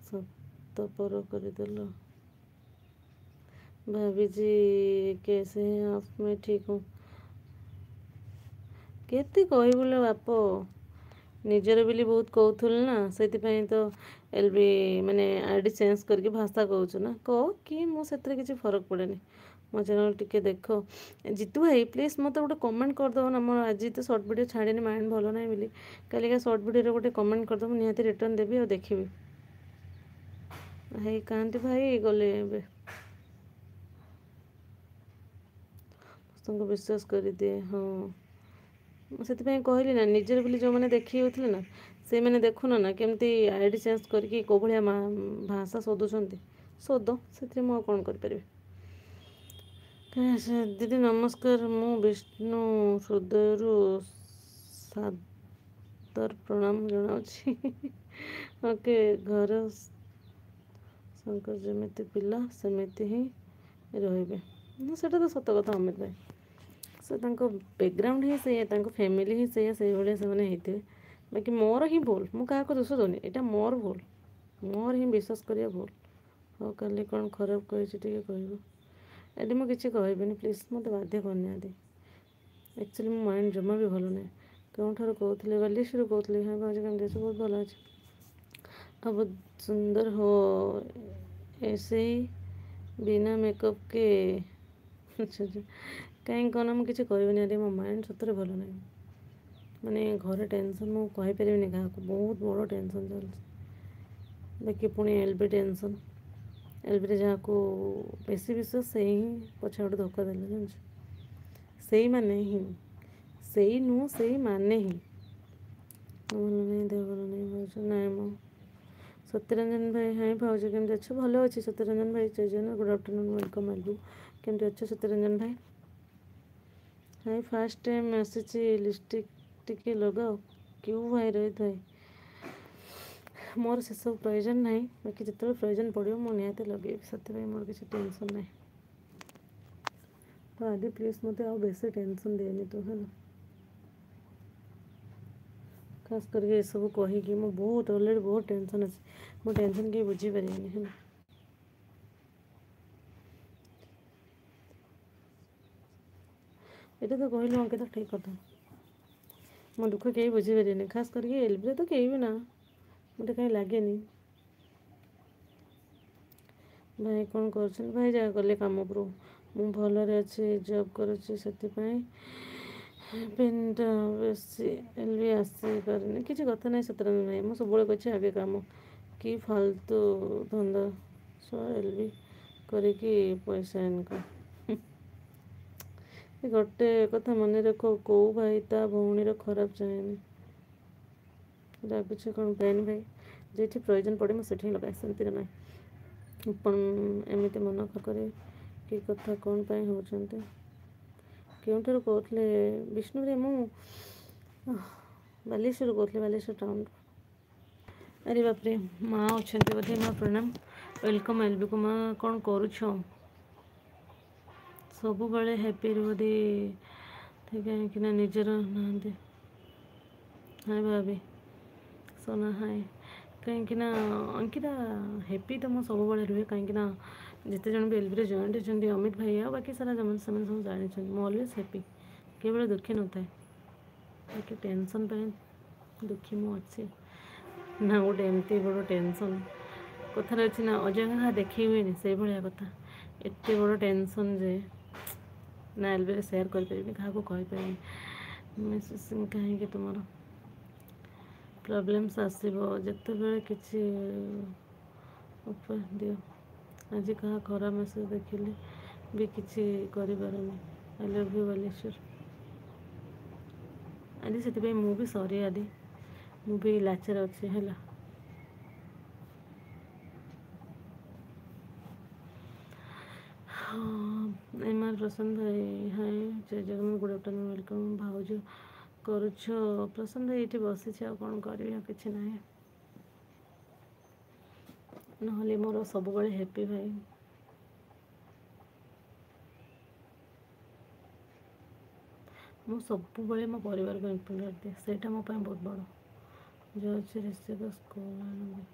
सतपर करदेल भाभी जी कैसे हैं आप? मैं ठीक हूँ। केते कहबुले बाप निजर बोली बहुत कहूल ना से तो एलबी माने आईडी चेंज करके भाषा कहूँ ना कह कि मुझे किसी फरक पड़ेनि। मो चैनल टिके देख जीतू भाई प्लीज मत गोटे कमेंट करदेव ना। मोर आज तो सर्ट वीडियो छाड़े माइंड भल ना बोली कल सर्ट वीडियो गोटे कमेंट करदेव निहाती रिटर्न देवी और देखी भाई कहाँती भाई गले विश्वास कर दिए। हाँ से कहली ना निजर बोली जो मैंने देखी होते ना से मैंने देखुन ना केमती आईडी चेंज करके कौ भाया भाषा शोधुंट शोध से मुझे कौन करें। दीदी नमस्कार मु विष्णु हृदय सादर प्रणाम जनावि ओके घर शंकर जमीती पिला सेमती ही रे से तो सत कथा अमित भाई से बैकग्राउंड ही से फैमिली ही से होते बाकी मोर ही भूल मु क्या दोष दूनी यहाँ मोर भूल मोर ही विश्वास करा भूल। हाँ कल कौन खराब कही कह एटी मुझे किसी कहबी प्लीज मत बाध्य करनी एक्चुअली मो माइंड जमा भी भल ना कौन ठार कहते बालेश्वर कहते हाँ भाज कमी बहुत भल अच्छे अब सुंदर हो ऐसे ही बिना मेकअप के कहीं कहना मुझे कहबी मो माइंड सतरे भल ना माने घर टेंशन मुझे कहीपर क्या बहुत बड़ टेंशन चलती बाकी पुणी एलबी टेंशन एलबी जहाँ को बेसी विश्वास से ही पछा गोटे धोखा देले जान से माने ही से नुह से माने ही भल नहीं देह भल नहीं भाज ना मो सत्यरंजन भाई हाँ भाज केमती अच्छे भल अच्छे सत्यरंजन भाई जय गुड आफ्टरनून वेलकम एलबू केमती अच्छे सत्यरंजन भाई हाँ फास्ट टाइम आसी लिपस्टिक टिके लगाओ क्यों भाई रोहित भाई मोर से सब प्रयोजन ना बाकी जिते प्रयोजन पड़ो मुझे निहती लगे से मोर किसी टेंशन ना तो आदि प्लीज मत आ बेसी टेंशन देनी तो है खास करके ये सब कहीकि मो बहुत अलरेडी बहुत टेंशन अच्छे मो टेंशन कहीं बुझीपारे है ये तो कहलु अंकिता ठीक कथा मो दुख कहीं बुझीपारे खास करके एलबी तो कहीं भी ना मत कहीं लगे भाई कौन कर भाई जहाँ गले कम पर मु भलरे अच्छे जॉब करुच्ची से पेनटा बेसी एलबी आसी पारे किसी कथा ना सतरंजन भाई मुझे सब कहे आगे कम कि फालतू धंदा एलबी करके पैसा इनकम गोटे कथा मन रख कौ भाई ता भौणी खराब चाहेनि लगुच कौन पेन भाई जो प्रयोजन पड़े मुझे लगाए सेमती ना एमती मन करे कि कथा कौन पाई होचंते क्योंठार कहते विष्णु रे मु बालेश्वर कहते बालेश्वर टाउन अरे बापरे माँ अच्छा बोधे माँ प्रणाम वेलकम एलबी को माँ कौन करुछ सब बड़े हैप्पी रुहदे कहीं निजर ना हाय भाभी सोना हाय कहीं अंकिता हैप्पी तो मुझे सब बड़े रुहे कहीं जिते जन भी एलबी जॉइंट होती अमित भाई आ बाकी सारा जम से सब जानी मु अलवेज हैप्पी केवल दुखी न था बाकी टेंशन दुखी मु अच्छे ना गोटे एमती बड़ टेंशन कथार अच्छी ना अजय देखी हुए से भाया कथा एत बड़ टेंशन जे ना एलबी सेयार करें क्या कहीपर मेसेज कहीं तुम प्रॉब्लम्स आसो जिते बड़े किसी उपाय दियो आज क्या खराब मेसेज देखिले भी किसी करें आई लव यू बालेश्वर आदि से मु भी सॉरी आदि मु भी लाचार अच्छे है एम आर प्रसन्न भाई हाय जय जगन्नाथ गुड आफ्टरनून वेलकम भाज करुछ प्रसन्न भाई ये बसी आ कौन करी कि ना ना मोर सब हैप्पी भाई मु सब मो परिवार को इम्पोर्टेंट दिए से बहुत बड़ जो अच्छे ऋषिक स्कूल